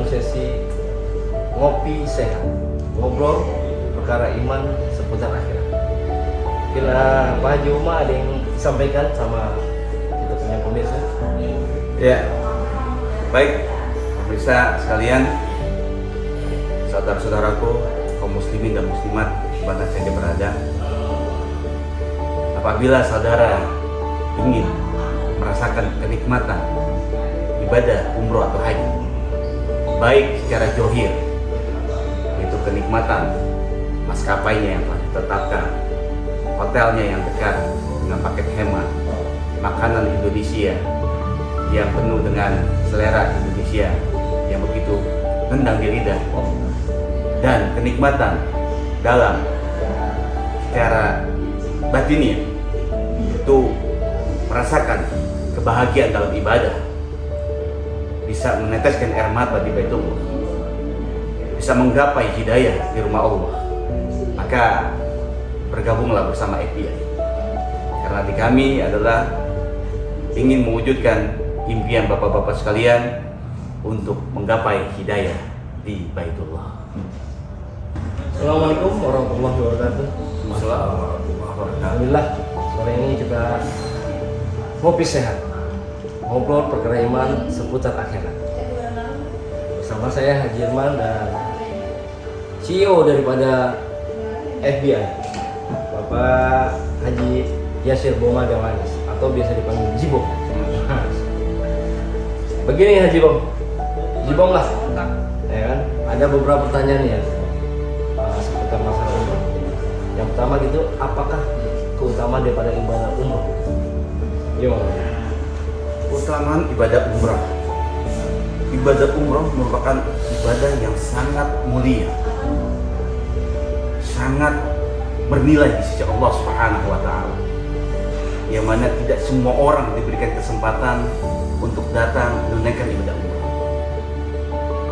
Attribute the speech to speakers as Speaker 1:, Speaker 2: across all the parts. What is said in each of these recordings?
Speaker 1: dalam sesi ngopi sehat, ngobrol perkara iman seputar akhirat. Kira Pak Haji Uma ada yang disampaikan sama kita punya pemirsa?
Speaker 2: Ya, baik pemirsa sekalian, saudara-saudaraku, kaum muslimin dan muslimat mana saja berada. Apabila saudara ingin merasakan kenikmatan ibadah umroh atau haji, baik secara zohir, yaitu kenikmatan maskapainya yang telah ditetapkan, hotelnya yang dekat dengan paket hemat, makanan Indonesia yang penuh dengan selera Indonesia yang begitu nendang di lidah, dan kenikmatan dalam secara batinnya, yaitu merasakan kebahagiaan dalam ibadah, bisa meneteskan air mata di Baitullah, bisa menggapai hidayah di rumah Allah, maka bergabunglah bersama FBI. Karena di kami adalah ingin mewujudkan impian bapak-bapak sekalian untuk menggapai hidayah di Baitullah.
Speaker 1: Assalamualaikum warahmatullahi wabarakatuh. Alhamdulillah, sore ini kita ngopi sehat, ngobrol perkara iman seputar akhirat. Bersama saya Haji Irman dan CEO daripada FBI, Bapak Haji Yasir Boma Dewanis, atau biasa dipanggil Jibom. Begini Haji Bom, Jibom lah, ya kan? Ada beberapa pertanyaan ya seputar masalah umroh. Yang pertama gitu, apakah keutamaan daripada ibadah umroh? Gimana?
Speaker 2: Keutamaan ibadah umrah. Ibadah umrah merupakan ibadah yang sangat mulia, sangat bernilai di sisi Allah Subhanahu wa Ta'ala, yang mana tidak semua orang diberikan kesempatan untuk datang menunaikan ibadah umrah.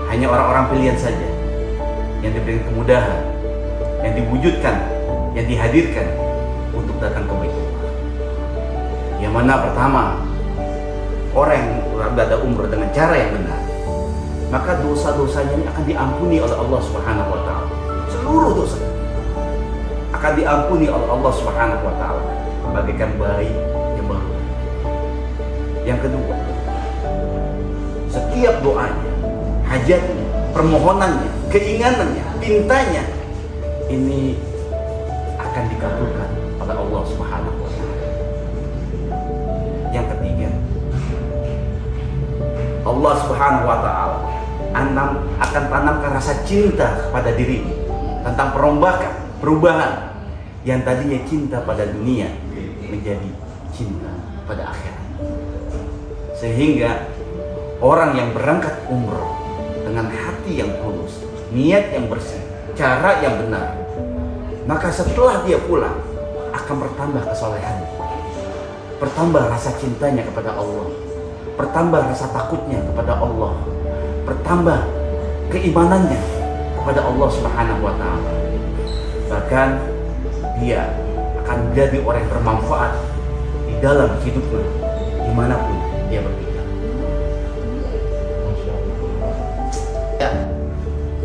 Speaker 2: Hanya orang-orang pilihan saja yang diberikan kemudahan, yang diwujudkan, yang dihadirkan untuk datang ke Baitullah. Yang mana pertama, orang yang beribadah umrah dengan cara yang benar, maka dosa-dosanya ini akan diampuni oleh Allah Subhanahu wa Ta'ala. Seluruh dosa akan diampuni oleh Allah Subhanahu wa Ta'ala, bagaikan bayi yang baru. Yang kedua, setiap doanya, hajatnya, permohonannya, keinginannya, pintanya, ini akan dikabulkan oleh Allah Subhanahu wa Ta'ala. Yang ketiga, Allah Subhanahu wa Ta'ala akan tanamkan rasa cinta kepada dirinya tentang perombakan, perubahan yang tadinya cinta pada dunia menjadi cinta pada akhirat. Sehingga orang yang berangkat umroh dengan hati yang tulus, niat yang bersih, cara yang benar, maka setelah dia pulang akan bertambah kesolehannya, bertambah rasa cintanya kepada Allah, bertambah rasa takutnya kepada Allah, bertambah keimanannya kepada Allah Subhanahu wa Ta'ala. Bahkan dia akan menjadi orang yang bermanfaat di dalam hidupnya dimanapun dia berpindah. Ya,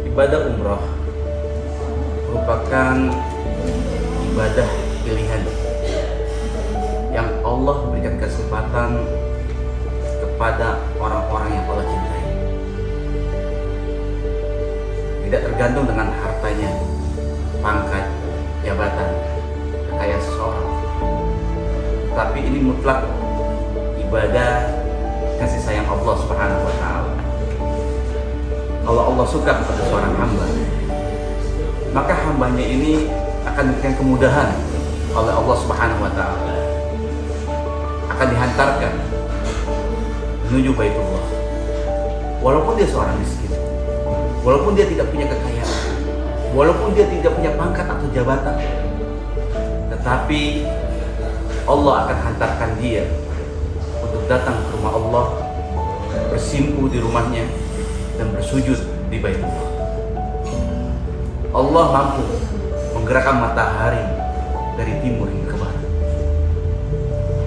Speaker 2: ibadah umroh merupakan ibadah pilihan yang Allah berikan kesempatan kepada orang-orang yang Allah cintai. Tidak tergantung dengan hartanya, pangkat, jabatan, kekayaan seseorang, tapi ini mutlak ibadah kasih sayang Allah Subhanahu wa Ta'ala. Kalau Allah suka kepada seorang hamba, maka hambanya ini akan diberikan kemudahan oleh Allah Subhanahu wa Ta'ala, akan dihantarkan menuju Baitullah. Walaupun dia seorang miskin, walaupun dia tidak punya kekayaan, walaupun dia tidak punya pangkat atau jabatan, tetapi Allah akan hantarkan dia untuk datang ke rumah Allah, bersimpu di rumahnya, dan bersujud di Baitullah. Allah mampu menggerakkan matahari dari timur hingga ke barat.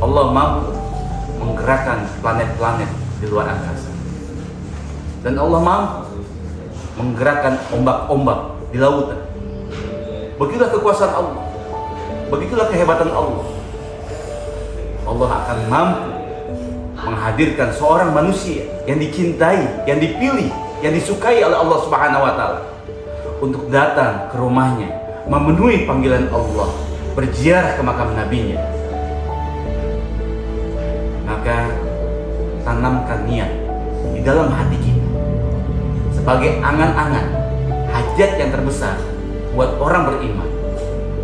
Speaker 2: Allah mampu menggerakkan planet-planet di luar angkasa. Dan Allah mampu menggerakkan ombak-ombak di lautan. Begitulah kekuasaan Allah, begitulah kehebatan Allah. Allah akan mampu menghadirkan seorang manusia yang dicintai, yang dipilih, yang disukai oleh Allah Subhanahu wa Ta'ala untuk datang ke rumahnya, memenuhi panggilan Allah, berziarah ke makam nabinya. Maka tanamkan niat di dalam hati kita sebagai angan-angan hajat yang terbesar buat orang beriman,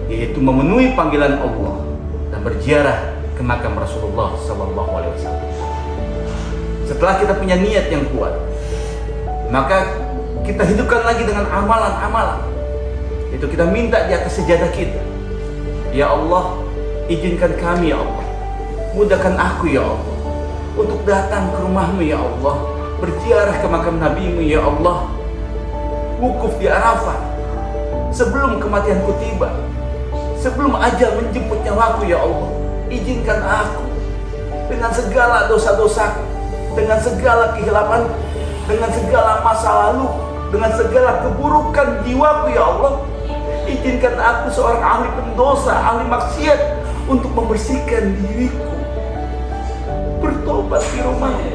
Speaker 2: yaitu memenuhi panggilan Allah dan berziarah ke makam Rasulullah SAW. Setelah kita punya niat yang kuat, maka kita hidupkan lagi dengan amalan-amalan. Itu kita minta di atas sejadah kita, ya Allah, izinkan kami ya Allah, mudahkan aku ya Allah untuk datang ke rumahmu ya Allah, berziarah ke makam nabimu ya Allah, wukuf di Arafah sebelum kematianku tiba, sebelum ajal menjemput nyawaku ya Allah. Izinkan aku dengan segala dosa-dosaku, dengan segala kehilapan, dengan segala masa lalu, dengan segala keburukan jiwaku ya Allah. Izinkan aku seorang ahli pendosa, ahli maksiat, untuk membersihkan diriku, bertobat di rumahmu,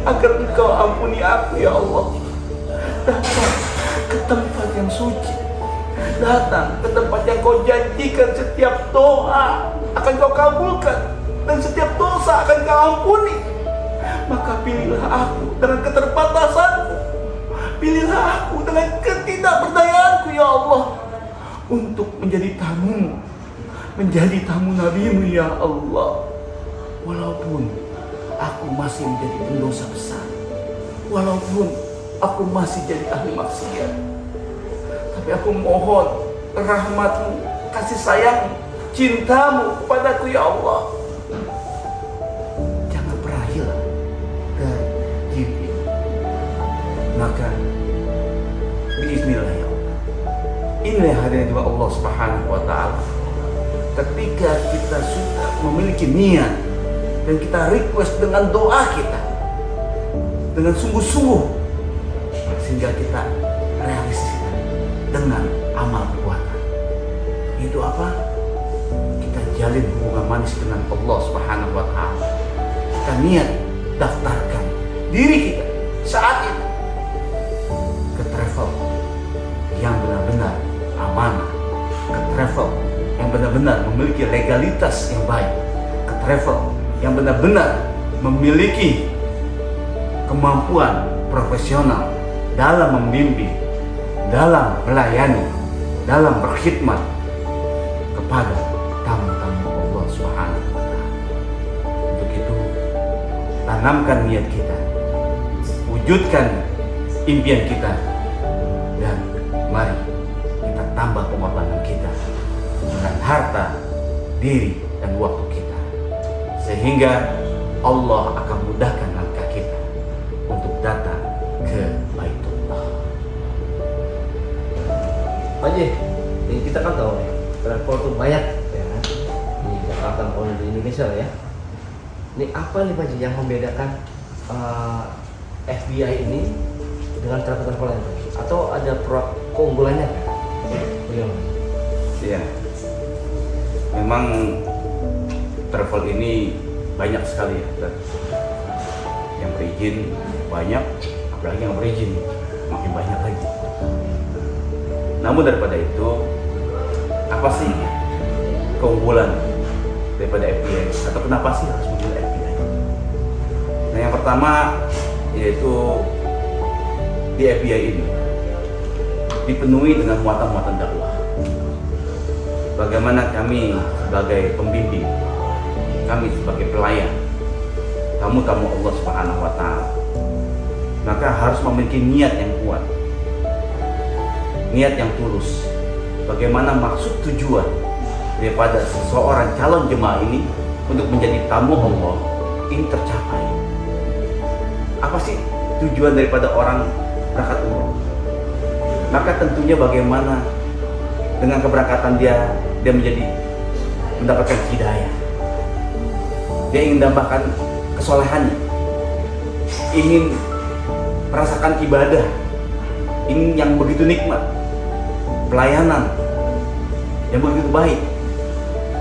Speaker 2: agar Engkau ampuni aku ya Allah. Datang ke tempat yang suci, datang ke tempat yang Kau janjikan setiap doa akan Kau kabulkan dan setiap dosa akan Kau ampuni. Maka pilihlah aku dengan keterbatasanku, pilihlah aku dengan ketidakberdayaanku ya Allah, untuk menjadi tamu, menjadi tamu nabimu ya Allah. Walaupun aku masih menjadi pendosa besar, walaupun aku masih jadi ahli maksiat, tapi aku mohon rahmatmu, kasih sayangmu, cintamu kepadaku ya Allah. Jangan pernah hilang dari diri. Maka biiznillah ya Allah, inilah hadirnya juga Allah Subhanahu wa Ta'ala. Ketika kita sudah memiliki niat dan kita request dengan doa kita dengan sungguh-sungguh, sehingga kita realisasikan dengan amal perbuatan. Itu apa? Kita jalin hubungan manis dengan Allah Subhanahu wa Ta'ala. Kita niat daftarkan diri kita saat itu ke travel yang benar-benar amanah, ke travel yang benar-benar memiliki legalitas yang baik, ke travel yang benar-benar memiliki kemampuan profesional dalam membimbing, dalam melayani, dalam berkhidmat kepada tamu-tamu Allah Subhanahu wa Ta'ala. Untuk itu, tanamkan niat kita, wujudkan impian kita, dan mari kita tambah pengorbanan kita dengan harta, diri, dan waktu kita, sehingga Allah akan mudahkan langkah kita untuk datang ke Baitullah.
Speaker 1: Pak Haji, ini kita kan tahu nih, travel tuh banyak ya kan? Di Jakarta maupun di Indonesia lah ya. Ini apa nih Pak Haji yang membedakan FBI ini dengan travel-travel lain? Atau ada keunggulannya kan? Bagaimana?
Speaker 2: Iya, memang travel ini banyak sekali ya. Yang berizin banyak, apalagi yang berizin makin banyak lagi. Namun daripada itu, apa sih keunggulan daripada FBI? Atau kenapa sih harus memilih FBI? Nah, yang pertama yaitu di FBI ini dipenuhi dengan muatan-muatan dakwah. Bagaimana kami sebagai pembimbing, kami sebagai pelayan, tamu-tamu Allah Subhanahu wa Ta'ala, maka harus memiliki niat yang kuat, niat yang tulus. Bagaimana maksud tujuan daripada seseorang calon jemaah ini untuk menjadi tamu Allah ini tercapai? Apa sih tujuan daripada orang berangkat umroh? Maka tentunya bagaimana dengan keberangkatan dia mendapatkan hidayah. Dia ingin mendapatkan kesolehannya, ingin merasakan ibadah ingin yang begitu nikmat, pelayanan yang begitu baik,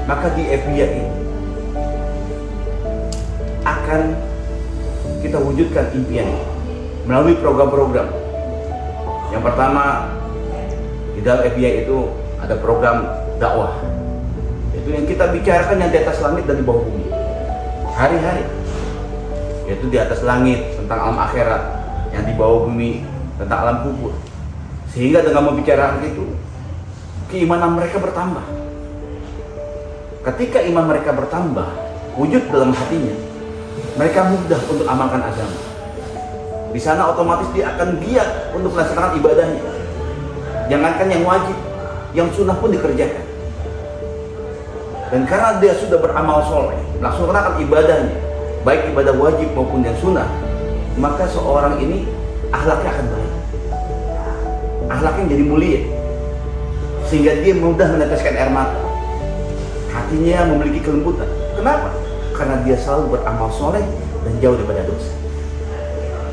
Speaker 2: maka di FBA ini akan kita wujudkan impian ini melalui program-program. Yang pertama, di dalam FBA itu ada program dakwah, itu yang kita bicarakan yang di atas langit dan di bawah bumi hari-hari, yaitu di atas langit tentang alam akhirat, yang di bawah bumi tentang alam kubur. Sehingga dengan membicarakan itu, keimanan mereka bertambah. Ketika iman mereka bertambah, wujud dalam hatinya, mereka mudah untuk amalkan agama. Di sana otomatis dia akan giat untuk melaksanakan ibadahnya. Jangankan yang wajib, yang sunnah pun dikerjakan. Dan karena dia sudah beramal soleh, melaksanakan ibadahnya, baik ibadah wajib maupun yang sunnah, maka seorang ini akhlaknya akan baik, akhlaknya jadi mulia, sehingga dia mudah meneteskan air mata, hatinya memiliki kelembutan. Kenapa? Karena dia selalu beramal soleh dan jauh daripada dosa.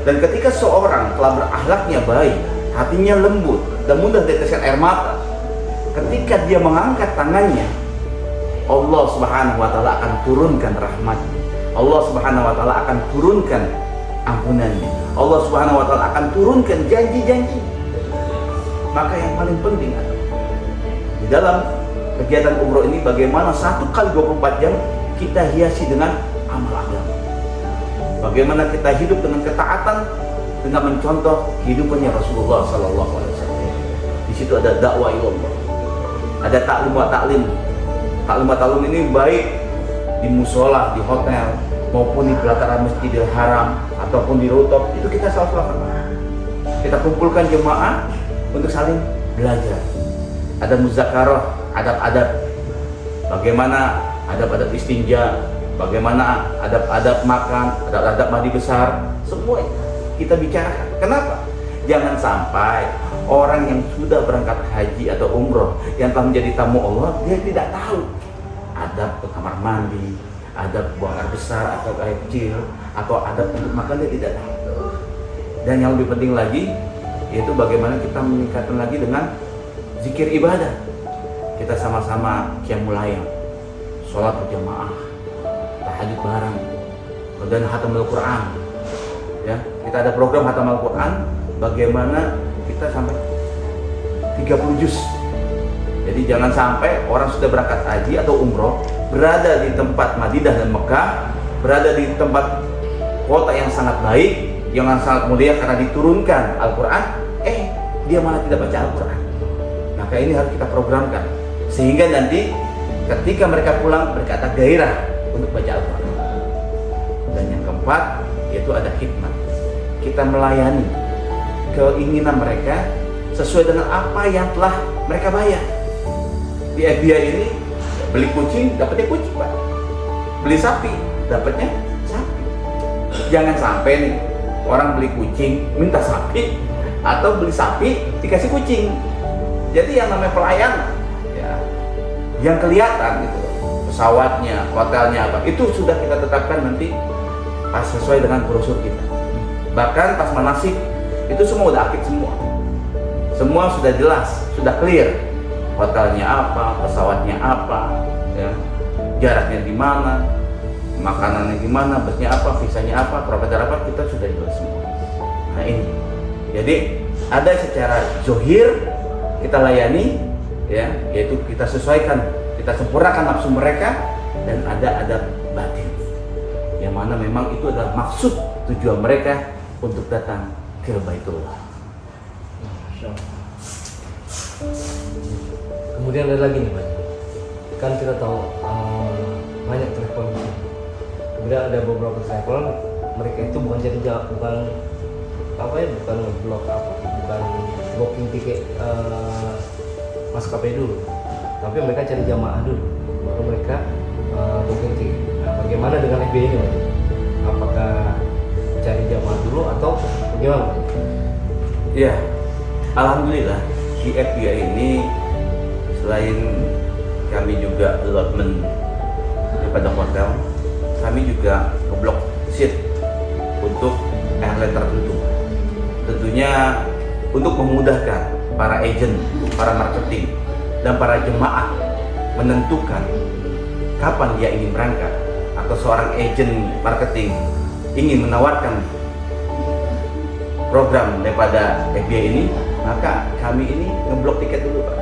Speaker 2: Dan ketika seorang telah berakhlaknya baik, hatinya lembut dan mudah diteteskan air mata, ketika dia mengangkat tangannya, Allah Subhanahu wa Ta'ala akan turunkan rahmatnya, Allah Subhanahu wa Ta'ala akan turunkan ampunannya, Allah Subhanahu wa Ta'ala akan turunkan janji-janji. Maka yang paling penting adalah di dalam kegiatan umroh ini, bagaimana 1 kali 24 jam kita hiasi dengan amal agama. Bagaimana kita hidup dengan ketaatan, dengan mencontoh kehidupannya Rasulullah Sallallahu Alaihi Wasallam. Di situ ada dakwah ilallah, ada taklim wa taklim. Taklim wa taklim ini baik di musola, di hotel, maupun di pelataran Masjidil Haram ataupun di rooftop, itu kita selalu lakukan. Kita kumpulkan jemaah untuk saling belajar. Ada muzakarah, adab-adab, bagaimana adab-adab istinja, bagaimana adab-adab makan, adab-adab mandi besar, semua kita bicarakan. Kenapa? Jangan sampai orang yang sudah berangkat haji atau umroh, yang telah menjadi tamu Allah, dia tidak tahu adab ke kamar mandi, adab buang air besar atau air kecil, atau adab untuk makan, dia tidak tahu. Dan yang lebih penting lagi, yaitu bagaimana kita meningkatkan lagi dengan zikir ibadah. Kita sama-sama qiyamul lail, sholat berjamaah, tahajud bareng, dan khatamul Quran. Ya, kita ada program khatamul Quran, bagaimana kita sampai 30 juz. Jadi jangan sampai orang sudah berangkat haji atau umroh, berada di tempat Madinah dan Mekah, berada di tempat kota yang sangat baik, yang sangat mulia karena diturunkan Al-Quran, dia malah tidak baca Al-Quran. Maka ini harus kita programkan, sehingga nanti ketika mereka pulang, mereka ada gairah untuk baca Al-Quran. Dan yang keempat, yaitu ada khidmat. Kita melayani keinginan mereka sesuai dengan apa yang telah mereka bayar. Di FBA ini, beli kucing, dapatnya kucing, Pak. Beli sapi, dapatnya sapi. Jangan sampai nih, orang beli kucing, minta sapi, atau beli sapi, dikasih kucing. Jadi yang namanya pelayanan, ya, yang kelihatan gitu, pesawatnya, hotelnya apa, itu sudah kita tetapkan nanti pas sesuai dengan brosur kita. Bahkan pas manasik, itu semua udah aktif semua. Semua sudah jelas, sudah clear. Hotelnya apa, pesawatnya apa, ya, jaraknya di mana, makanannya gimana, busnya apa, visanya apa, provider apa, kita sudah jelas semua. Nah ini, jadi ada secara zohir kita layani, ya, yaitu kita sesuaikan, kita sempurnakan nafsu mereka, dan ada batin, yang mana memang itu adalah maksud tujuan mereka untuk datang ke Baitullah.
Speaker 1: Kemudian ada lagi nih Pak, kan kita tahu banyak travel di sini. Kemudian ada beberapa travel, mereka itu bukan jadi bukan apa ya, bukan ngeblok apa, bukan booking tiket maskapai dulu, tapi mereka cari jamaah dulu, baru mereka booking tiket. Nah, bagaimana dengan FBA ini Pak? Apakah cari jamaah dulu atau bagaimana Pak?
Speaker 2: Ya, alhamdulillah di FBA ini selain kami juga allotment pada hotel, kami juga ngeblok seat untuk airline tertentu. Tentunya untuk memudahkan para agent, para marketing, dan para jemaah menentukan kapan dia ingin berangkat, atau seorang agent marketing ingin menawarkan program daripada FBI ini, maka kami ini ngeblok tiket dulu Pak.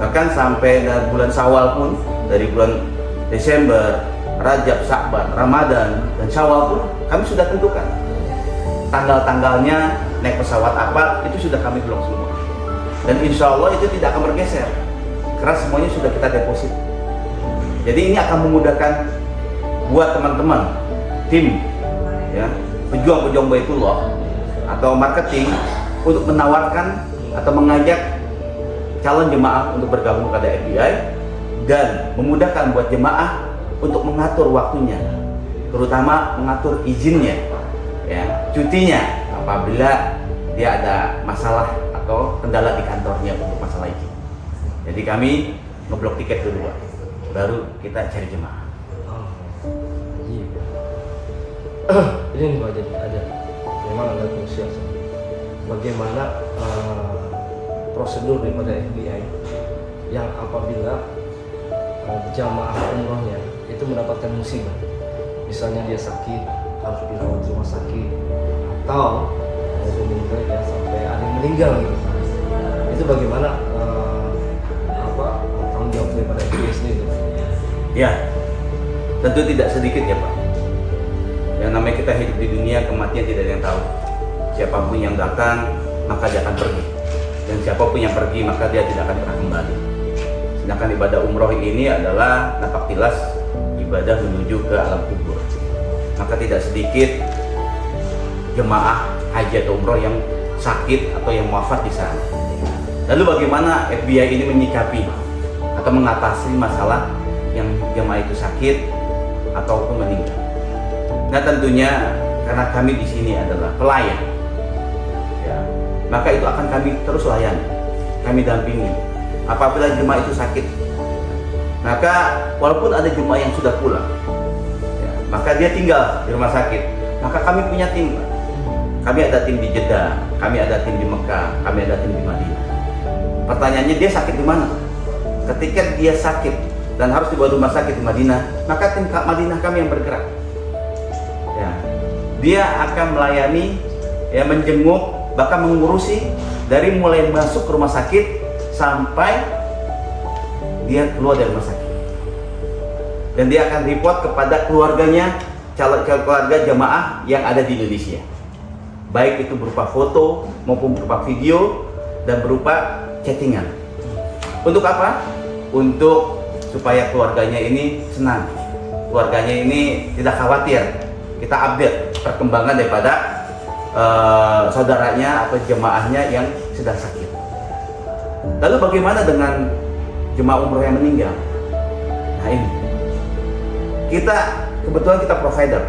Speaker 2: Bahkan sampai dari bulan Syawal pun, dari bulan Desember, Rajab, Sya'ban, Ramadan, dan Syawal pun kami sudah tentukan tanggal-tanggalnya, naik pesawat apa, itu sudah kami blok semua. Dan insya Allah itu tidak akan bergeser karena semuanya sudah kita deposit. Jadi ini akan memudahkan buat teman-teman tim, ya, pejuang-pejuang Baitullah atau marketing untuk menawarkan atau mengajak calon jemaah untuk bergabung pada FBI, dan memudahkan buat jemaah untuk mengatur waktunya, terutama mengatur izinnya, ya, cutinya apabila dia ada masalah atau kendala di kantornya untuk masalah izin. Jadi kami ngeblok tiket dulu, baru kita cari jemaah.
Speaker 1: Iya. Ini nih Pak, jadi ada memang ada krusial sih. Bagaimana prosedur daripada FBI yang apabila jamaah umrohnya itu mendapatkan musibah, misalnya dia sakit harus dirawat di rumah sakit, atau meninggal ya, sampai ada yang meninggal gitu. Itu bagaimana tanggung jawab daripada FBI sendiri?
Speaker 2: Ya, tentu tidak sedikit ya Pak. Yang namanya kita hidup di dunia, kematian tidak ada yang tahu. Siapapun yang datang maka dia akan pergi, dan siapapun yang pergi maka dia tidak akan pernah kembali. Sedangkan ibadah umroh ini adalah napak tilas ibadah menuju ke alam kubur. Maka tidak sedikit jemaah haji atau umroh yang sakit atau yang wafat di sana. Lalu bagaimana FBI ini menyikapi atau mengatasi masalah yang jemaah itu sakit ataupun meninggal? Nah tentunya karena kami di sini adalah pelayan, ya, maka itu akan kami terus layani, kami dampingi. Apabila jemaah itu sakit, maka walaupun ada jemaah yang sudah pulang, ya, maka dia tinggal di rumah sakit, maka kami punya tim. Kami ada tim di Jeddah, kami ada tim di Mekah, kami ada tim di Madinah. Pertanyaannya, dia sakit di mana? Ketika dia sakit dan harus dibawa rumah sakit di Madinah, maka tim Madinah kami yang bergerak. Ya, dia akan melayani, ya, menjenguk, bahkan mengurusi dari mulai masuk ke rumah sakit sampai dia keluar dari rumah sakit. Dan dia akan report kepada keluarganya, keluarga jemaah yang ada di Indonesia, baik itu berupa foto maupun berupa video dan berupa chattingan. Untuk apa? Untuk supaya keluarganya ini senang, keluarganya ini tidak khawatir. Kita update perkembangan daripada saudaranya atau jemaahnya yang sedang sakit. Lalu bagaimana dengan jemaah umroh yang meninggal? Nah ini, kita kebetulan kita provider,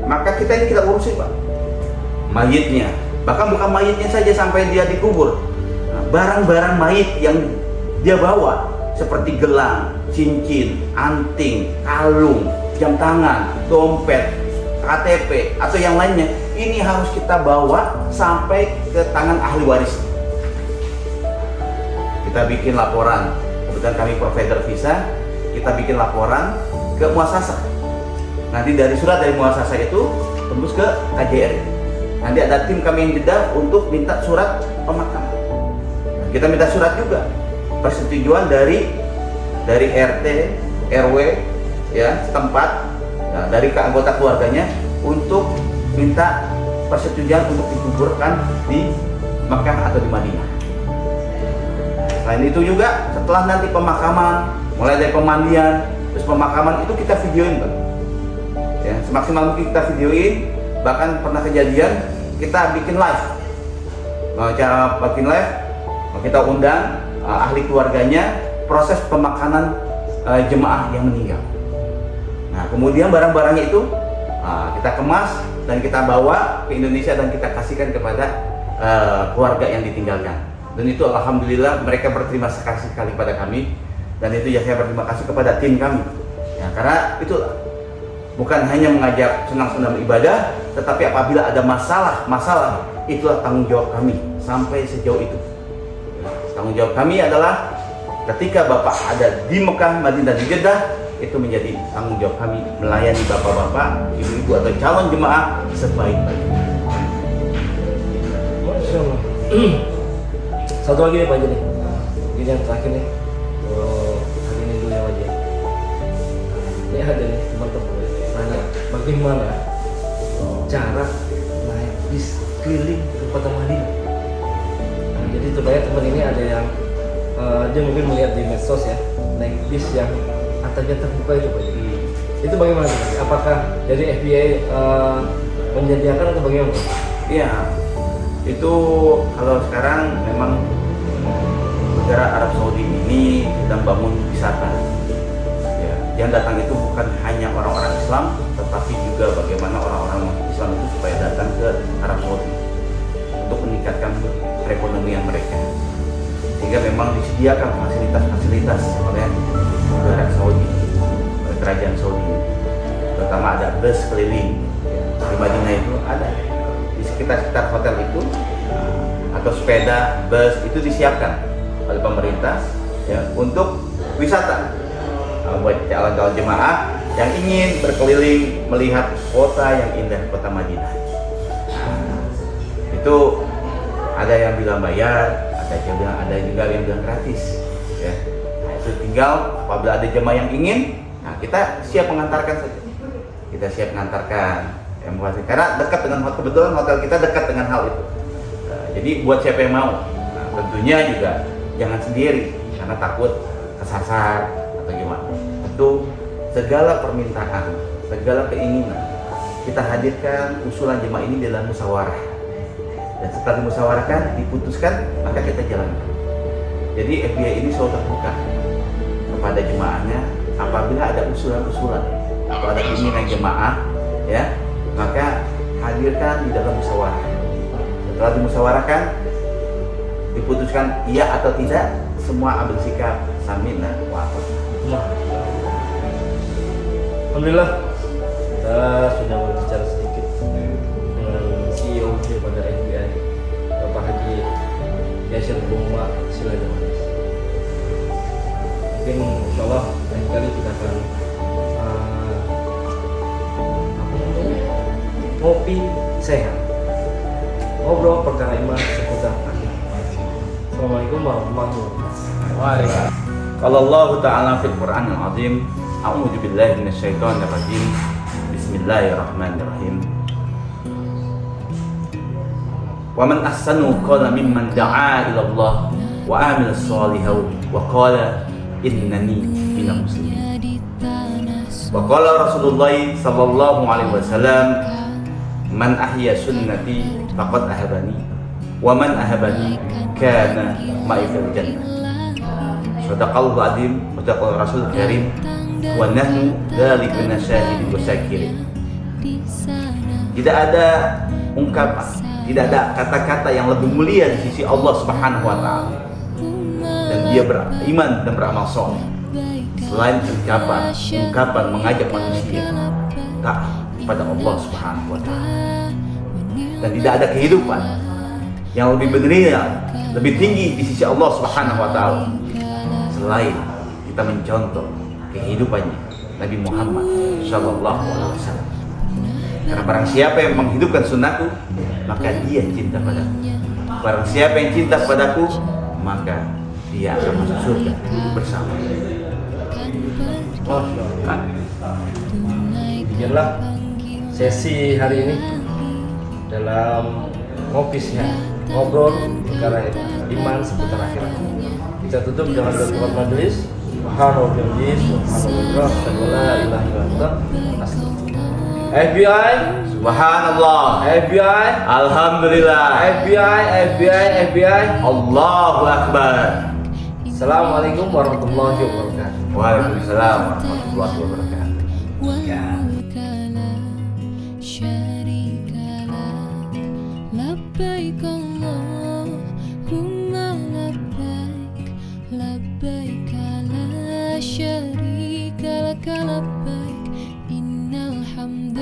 Speaker 2: maka kita ini kita urusin Pak, mayitnya. Bahkan bukan mayitnya saja sampai dia dikubur, nah, barang-barang mayit yang dia bawa seperti gelang, cincin, anting, kalung, jam tangan, dompet, KTP atau yang lainnya, ini harus kita bawa sampai ke tangan ahli waris. Kita bikin laporan, kebetulan kami provider visa, kita bikin laporan ke muasasah. Nanti dari surat dari muasasah itu tembus ke KJRI. Nanti ada tim kami yang Jeddah untuk minta surat pemakaman. Nah, kita minta surat juga persetujuan dari RT, RW, ya, setempat, ya, dari anggota keluarganya untuk minta persetujuan untuk dikuburkan di Mekah atau di Madinah. Selain itu juga setelah nanti pemakaman, mulai dari pemandian terus pemakaman itu kita videoin Pak. Ya, semaksimal mungkin kita videoin, bahkan pernah kejadian kita bikin live. Cara bikin live, kita undang ahli keluarganya proses pemakaman jemaah yang meninggal. Nah, kemudian barang-barangnya itu kita kemas dan kita bawa ke Indonesia dan kita kasihkan kepada keluarga yang ditinggalkan. Dan itu alhamdulillah mereka berterima kasih sekali pada kami, dan itu ya saya berterima kasih kepada tim kami. Ya, karena itu bukan hanya mengajak senang-senang ibadah, tetapi apabila ada masalah itulah tanggung jawab kami sampai sejauh itu. Tanggung jawab kami adalah ketika Bapak ada di Mekah, Madinah, di Jeddah, itu menjadi tanggung jawab kami melayani bapak-bapak, ibu-ibu atau calon jemaah sebaik-baiknya.
Speaker 1: Masya Allah. Satu lagi nih Pak Haji nih. Ini yang terakhir nih. Hari ini dulu ya Pak Haji. Ini ada nih teman-teman nanya bagaimana cara naik bis keliling ke kota Madinah. Nah, jadi itu banyak teman ini ada yang dia mungkin melihat di medsos ya, naik bis yang atapnya terbuka itu Pak Haji. Itu bagaimana Pak Haji? Apakah dari FBI menyediakan atau bagaimana Pak?
Speaker 2: Iya, itu kalau sekarang memang negara Arab Saudi ini sedang bangun wisata. Ya, yang datang itu bukan hanya orang-orang Islam, tetapi juga bagaimana orang-orang Islam itu supaya datang ke Arab Saudi untuk meningkatkan perekonomian mereka. Sehingga memang disediakan fasilitas-fasilitas oleh negara Saudi, oleh kerajaan Saudi. Terutama ada bus keliling di Madinah itu ada. Di sekitar hotel itu atau sepeda, bus itu disiapkan oleh pemerintah ya untuk wisata buat calon-calon jemaah yang ingin berkeliling melihat kota yang indah, kota Madinah. Itu ada yang bilang bayar, ada juga yang bilang gratis ya. Nah, itu tinggal apabila ada jemaah yang ingin, nah kita siap mengantarkan saja. Kita siap mengantarkan karena dekat dengan kebetulan hotel kita dekat dengan hal itu. Jadi buat siapa yang mau, tentunya juga jangan sendiri karena takut kesasar atau gimana. Tentu segala permintaan, segala keinginan kita hadirkan usulan jemaah ini dalam musyawarah. Dan setelah dimusyawarahkan, diputuskan, maka kita jalankan. Jadi FBI ini selalu terbuka kepada jemaahnya apabila ada usulan-usulan atau ada keinginan jemaah, ya, maka hadirkan di dalam musyawarah. Setelah dimusyawarahkan, diputuskan iya atau tidak, semua ambil sikap sami'na wa ata'na.
Speaker 1: Alhamdulillah kita sudah berbicara sedikit dengan CEO daripada FBI, Bapak Haji Yasir Buma Siladawanis. Mungkin insyaallah lain kali kita akan ngopi sehat, ngobrol perkara iman seputar akhir. Assalamualaikum warahmatullahi wabarakatuh.
Speaker 2: Waalaikumsalam. Kalau Allah Ta'ala fil Quran al-Azim, a'udzu billahi minasyaitonir rajim. Bismillahirrahmanirrahim. Wa man ahsanu qawlan mimman da'a ila Allah wa amila shalihan wa qala innani minal muslimin. Wa qala Rasulullah sallallahu alaihi wasallam, man ahya sunnati faqad ahabani wa man ahabani kana ma'i fil jannah. Sadaqallahu azim wa sadaqal rasul karim wa nahnu dzalika syahidin wa syakirin. Tidak ada ungkapan, tidak ada kata-kata yang lebih mulia di sisi Allah Subhanahu wa taala. Dan dia beriman dan beramal saleh. Selain ungkapan mengajak manusia taat pada Allah Subhanahu wa taala. Dan tidak ada kehidupan yang lebih benar, lebih tinggi di sisi Allah Subhanahu wa taala selain kita mencontoh kehidupannya Nabi Muhammad sallallahu alaihi wasallam. Karena barang siapa yang menghidupkan sunnahku, maka dia cinta padaku. Barang siapa yang cinta padaku, maka dia akan masuk surga bersama.
Speaker 1: Demikianlah sesi hari ini dalam ngopisnya ngobrol perkara iman seputar akhirat. Kita tutup dengan doa majelis. Subhanallah, subhanallah, la ilaha illallah. FBI,
Speaker 2: Subhanallah,
Speaker 1: FBI,
Speaker 2: alhamdulillah,
Speaker 1: FBI,
Speaker 2: Allahu akbar.
Speaker 1: Assalamualaikum warahmatullahi wabarakatuh.
Speaker 2: Waalaikumsalam warahmatullahi wabarakatuh.
Speaker 3: لبيك اللهم لبيك لبيك لا شريك لك لبيك إن الحمد